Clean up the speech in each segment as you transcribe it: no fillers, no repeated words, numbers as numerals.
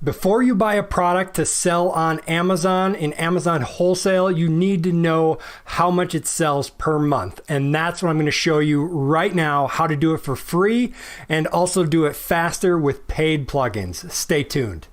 Before you buy a product to sell on Amazon, in Amazon wholesale, you need to know how much it sells per month. And that's what I'm going to show you right now, how to do it for free and also do it faster with paid plugins. Stay tuned.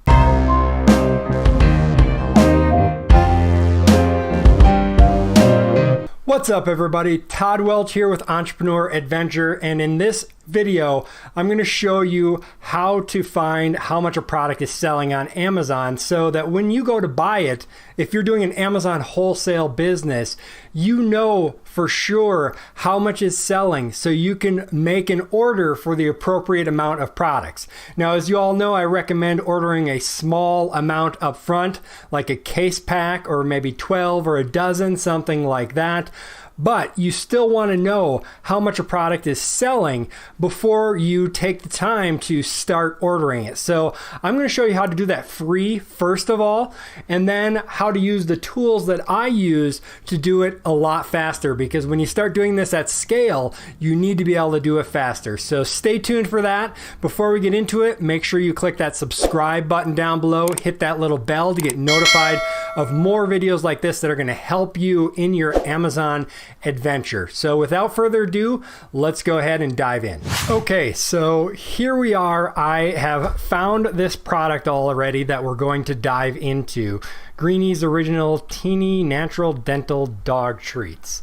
What's up, everybody? Todd Welch here with Entrepreneur Adventure, and in this video I'm going to show you how to find how much a product is selling on Amazon so that when you go to buy it, if you're doing an Amazon wholesale business, you know for sure how much is selling so you can make an order for the appropriate amount of products. Now, as you all know, I recommend ordering a small amount up front, like a case pack or maybe 12 or a dozen, something like that. But you still want to know how much a product is selling before you take the time to start ordering it. So I'm going to show you how to do that free first of all, and then how to use the tools that I use to do it a lot faster, because when you start doing this at scale, you need to be able to do it faster. So stay tuned for that. Before we get into it, make sure you click that subscribe button down below, hit that little bell to get notified of more videos like this that are going to help you in your Amazon adventure. So without further ado, let's go ahead and dive in. Okay, so here we are. I have found this product already that we're going to dive into. Greenie's Original Teeny Natural Dental Dog Treats.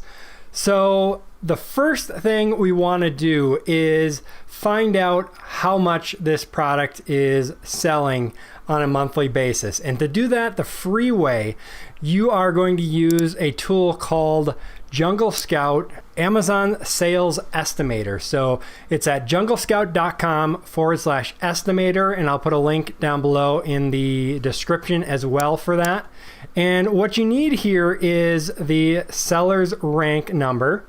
So the first thing we want to do is find out how much this product is selling on a monthly basis. And to do that the free way, you are going to use a tool called Junglescout Amazon Sales Estimator. So it's at junglescout.com/estimator, and I'll put a link down below in the description as well for that. And what you need here is the seller's rank number,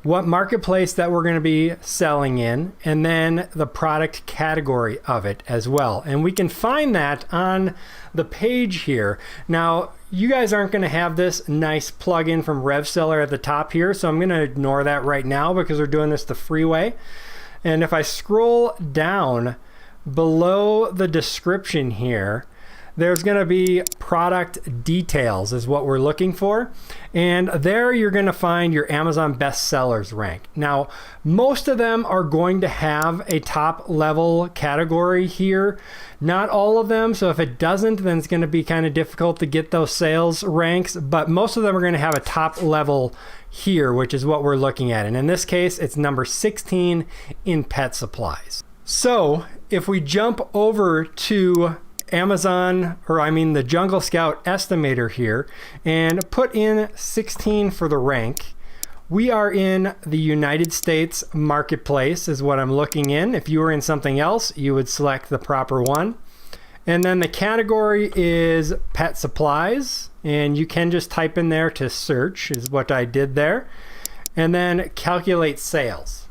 what marketplace that we're going to be selling in, and then the product category of it as well. And we can find that on the page here. Now, you guys aren't going to have this nice plugin from Revseller at the top here, so I'm going to ignore that right now because we're doing this the free way. And if I scroll down below the description here, there's going to be product details is what we're looking for. And there you're going to find your Amazon bestsellers rank. Now, most of them are going to have a top level category here. Not all of them. So if it doesn't, then it's going to be kind of difficult to get those sales ranks. But most of them are going to have a top level here, which is what we're looking at. And in this case, it's number 16 in pet supplies. So if we jump over to Amazon, or I mean the Junglescout estimator here, and put in 16 for the rank, we are in the United States marketplace is what I'm looking in. If you were in something else, you would select the proper one. And then the category is pet supplies, and you can just type in there to search is what I did there, and then calculate sales.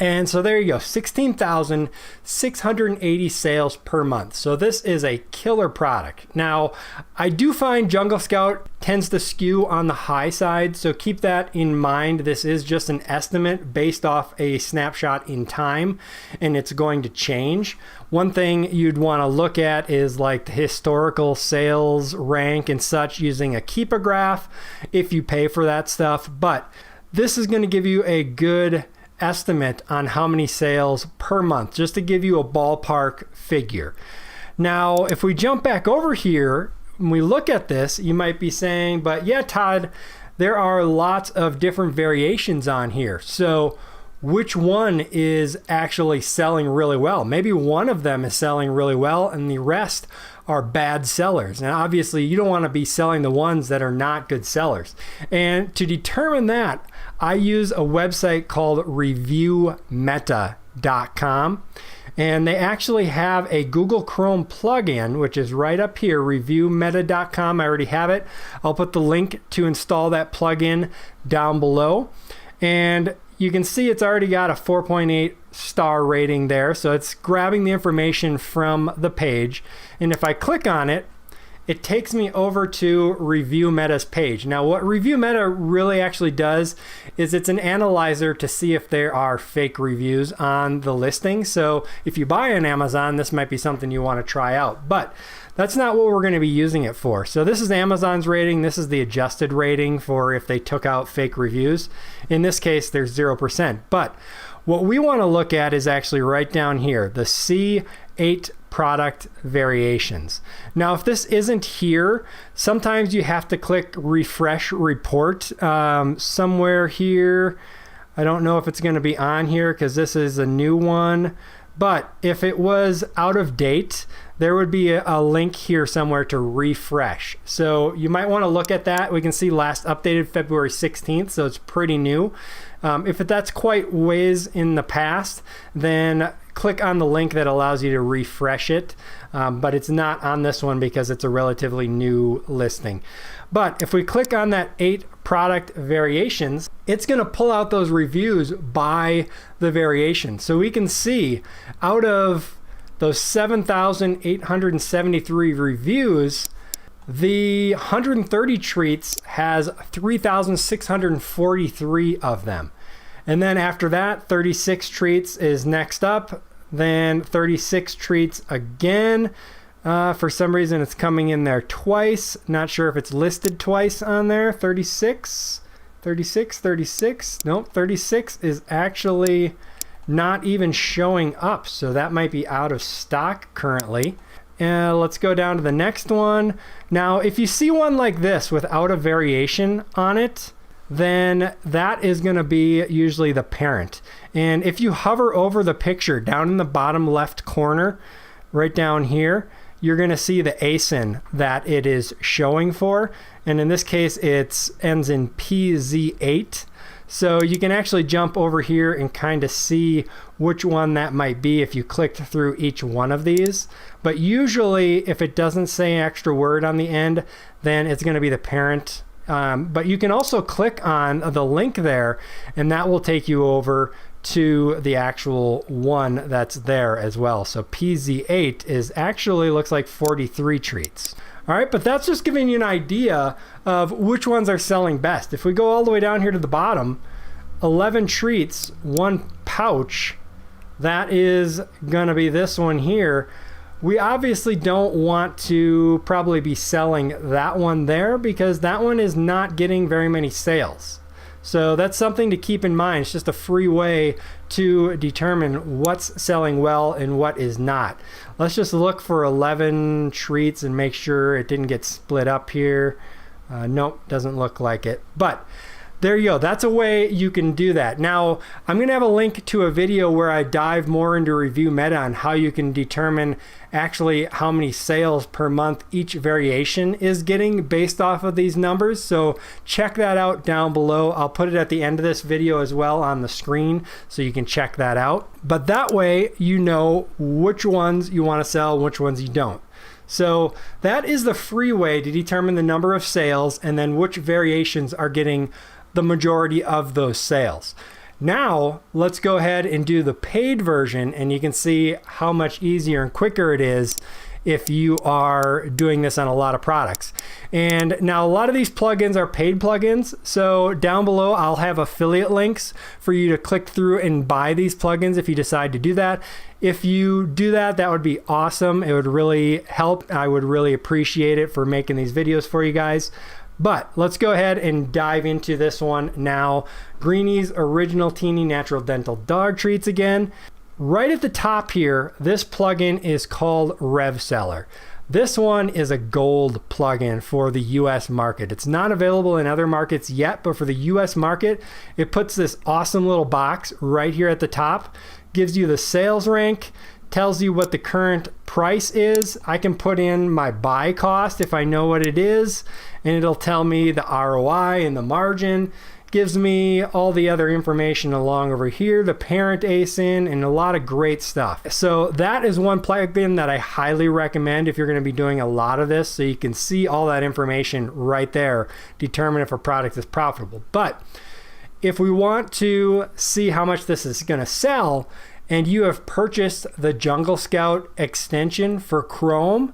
And so there you go, 16,680 sales per month. So this is a killer product. Now, I do find Junglescout tends to skew on the high side, so keep that in mind. This is just an estimate based off a snapshot in time, and it's going to change. One thing you'd want to look at is like the historical sales rank and such using a Keepa graph if you pay for that stuff. But this is going to give you a good estimate on how many sales per month, just to give you a ballpark figure. Now, if we jump back over here, when we look at this, you might be saying, but yeah, Todd, there are lots of different variations on here. So which one is actually selling really well? Maybe one of them is selling really well and the rest are bad sellers. And obviously you don't want to be selling the ones that are not good sellers. And to determine that, I use a website called ReviewMeta.com. And they actually have a Google Chrome plugin, which is right up here, ReviewMeta.com. I already have it. I'll put the link to install that plugin down below. And you can see it's already got a 4.8 star rating there. So it's grabbing the information from the page. And if I click on it, it takes me over to ReviewMeta's page. Now what ReviewMeta really actually does is it's an analyzer to see if there are fake reviews on the listing. So if you buy on Amazon, this might be something you want to try out, but that's not what we're going to be using it for. So this is Amazon's rating. This is the adjusted rating for if they took out fake reviews. In this case, there's 0%. But what we want to look at is actually right down here, the C8 product variations. Now, if this isn't here, sometimes you have to click refresh report somewhere here. I don't know if it's going to be on here because this is a new one. But if it was out of date, there would be a link here somewhere to refresh. So you might want to look at that. We can see last updated February 16th, so it's pretty new. If that's quite ways in the past, then click on the link that allows you to refresh it. But it's not on this one because it's a relatively new listing. But if we click on that 8 product variations, it's going to pull out those reviews by the variation. So we can see out of those 7,873 reviews, the 130 treats has 3,643 of them. And then after that, 36 treats is next up, then 36 treats again. For some reason, it's coming in there twice. Not sure if it's listed twice on there. 36, 36, 36. Nope, 36 is actually not even showing up. So that might be out of stock currently. Let's go down to the next one. Now, if you see one like this without a variation on it, then that is going to be usually the parent. And if you hover over the picture down in the bottom left corner, right down here, you're going to see the ASIN that it is showing for. And in this case, it ends in PZ8. So you can actually jump over here and kind of see which one that might be if you clicked through each one of these. But usually, if it doesn't say an extra word on the end, then it's going to be the parent. But you can also click on the link there, and that will take you over to the actual one that's there as well. So PZ8 is actually looks like 43 treats. All right, but that's just giving you an idea of which ones are selling best. If we go all the way down here to the bottom, 11 treats, 1 pouch, that is gonna be this one here. We obviously don't want to probably be selling that one there because that one is not getting very many sales. So that's something to keep in mind. It's just a free way to determine what's selling well and what is not. Let's just look for 11 treats and make sure it didn't get split up here. Nope, doesn't look like it. But there you go. That's a way you can do that. Now, I'm going to have a link to a video where I dive more into ReviewMeta on how you can determine actually how many sales per month each variation is getting based off of these numbers. So check that out down below. I'll put it at the end of this video as well on the screen so you can check that out. But that way you know which ones you want to sell and which ones you don't. So that is the free way to determine the number of sales and then which variations are getting the majority of those sales. Now let's go ahead and do the paid version, and you can see how much easier and quicker it is if you are doing this on a lot of products. And now a lot of these plugins are paid plugins, so down below I'll have affiliate links for you to click through and buy these plugins if you decide to do that. If you do that, that would be awesome. It would really help. I would really appreciate it for making these videos for you guys. But let's go ahead and dive into this one now. Greenie's Original Teeny Natural Dental Dog Treats again. Right at the top here, this plugin is called Revseller. This one is a gold plugin for the US market. It's not available in other markets yet, but for the US market, it puts this awesome little box right here at the top, gives you the sales rank, tells you what the current price is. I can put in my buy cost if I know what it is, and it'll tell me the ROI and the margin. Gives me all the other information along over here, the parent ASIN, and a lot of great stuff. So that is one plugin that I highly recommend if you're going to be doing a lot of this, so you can see all that information right there, determine if a product is profitable. But if we want to see how much this is going to sell, and you have purchased the Junglescout extension for Chrome,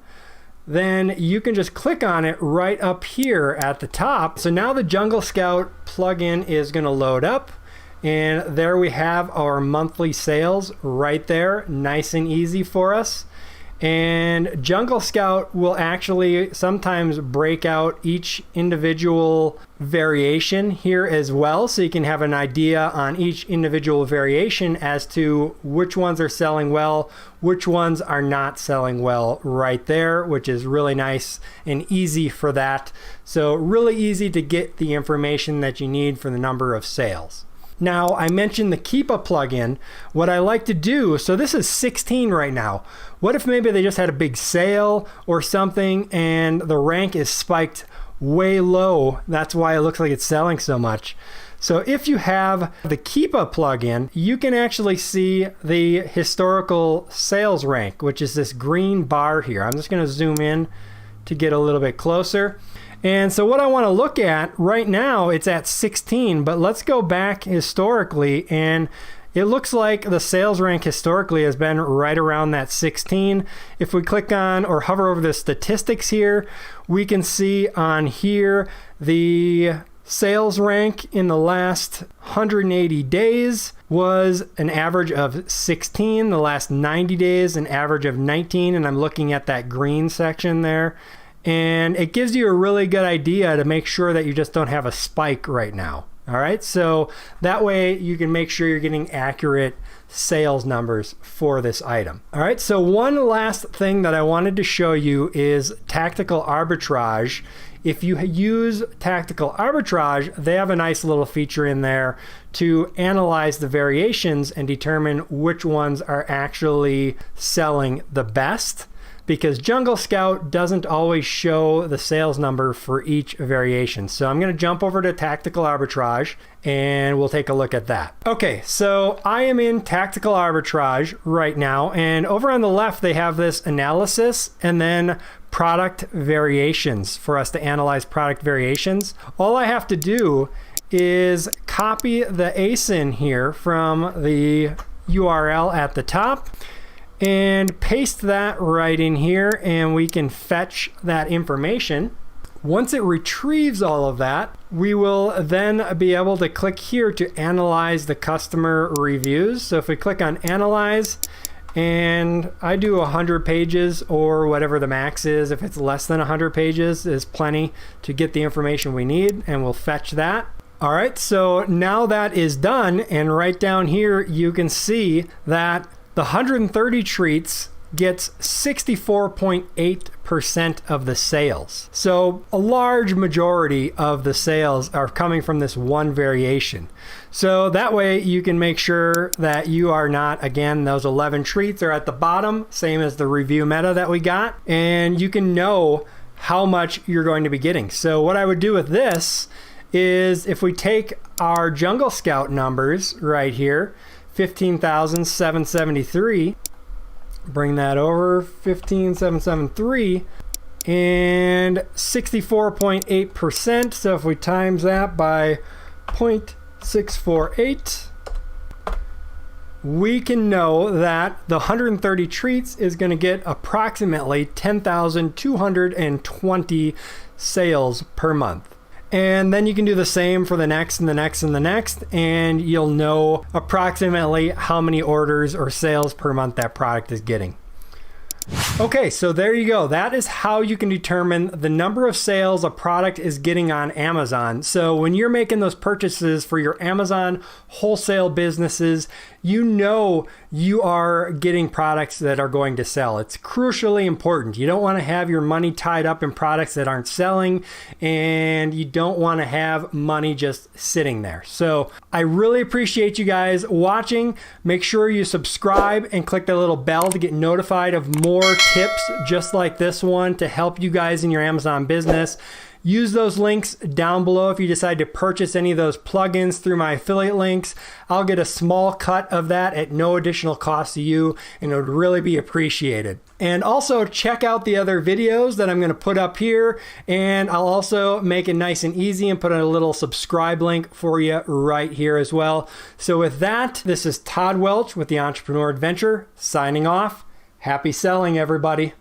then you can just click on it right up here at the top. So now the Junglescout plugin is going to load up, and there we have our monthly sales right there, nice and easy for us. And Junglescout will actually sometimes break out each individual variation here as well, so you can have an idea on each individual variation as to which ones are selling well, which ones are not selling well right there, which is really nice and easy for that. So really easy to get the information that you need for the number of sales. Now, I mentioned the Keepa plugin. What I like to do, so this is 16 right now. What if maybe they just had a big sale or something and the rank is spiked way low? That's why it looks like it's selling so much. So if you have the Keepa plugin, you can actually see the historical sales rank, which is this green bar here. I'm just going to zoom in to get a little bit closer. And so what I want to look at right now, it's at 16, but let's go back historically, and it looks like the sales rank historically has been right around that 16. If we click on or hover over the statistics here, we can see on here the sales rank in the last 180 days was an average of 16. The last 90 days, an average of 19, and I'm looking at that green section there. And it gives you a really good idea to make sure that you just don't have a spike right now. All right, so that way you can make sure you're getting accurate sales numbers for this item. All right, so one last thing that I wanted to show you is tactical arbitrage. If you use tactical arbitrage, they have a nice little feature in there to analyze the variations and determine which ones are actually selling the best, because Junglescout doesn't always show the sales number for each variation. So I'm going to jump over to Tactical Arbitrage and we'll take a look at that. Okay, so I am in Tactical Arbitrage right now, and over on the left they have this analysis and then product variations for us to analyze product variations. All I have to do is copy the ASIN here from the URL at the top and paste that right in here, and we can fetch that information. Once it retrieves all of that, we will then be able to click here to analyze the customer reviews. So if we click on Analyze, and I do 100 pages or whatever the max is, if it's less than 100 pages is plenty to get the information we need, and we'll fetch that. All right, so now that is done, and right down here you can see that the 130 treats gets 64.8% of the sales. So a large majority of the sales are coming from this one variation. So that way you can make sure that you are not, again, those 11 treats are at the bottom, same as the ReviewMeta that we got, and you can know how much you're going to be getting. So what I would do with this is if we take our Junglescout numbers right here, 15,773, bring that over, 15,773, and 64.8%. So if we times that by 0.648, we can know that the 130 treats is going to get approximately 10,220 sales per month. And then you can do the same for the next and the next and the next, and you'll know approximately how many orders or sales per month that product is getting. Okay, so there you go. That is how you can determine the number of sales a product is getting on Amazon. So when you're making those purchases for your Amazon wholesale businesses, you know you are getting products that are going to sell. It's crucially important. You don't want to have your money tied up in products that aren't selling, and you don't want to have money just sitting there. So I really appreciate you guys watching. Make sure you subscribe and click the little bell to get notified of more tips just like this one to help you guys in your Amazon business. Use those links down below if you decide to purchase any of those plugins through my affiliate links. I'll get a small cut of that at no additional cost to you, and it would really be appreciated. And also check out the other videos that I'm going to put up here, and I'll also make it nice and easy and put a little subscribe link for you right here as well. So with that, this is Todd Welch with the Entrepreneur Adventure signing off. Happy selling, everybody.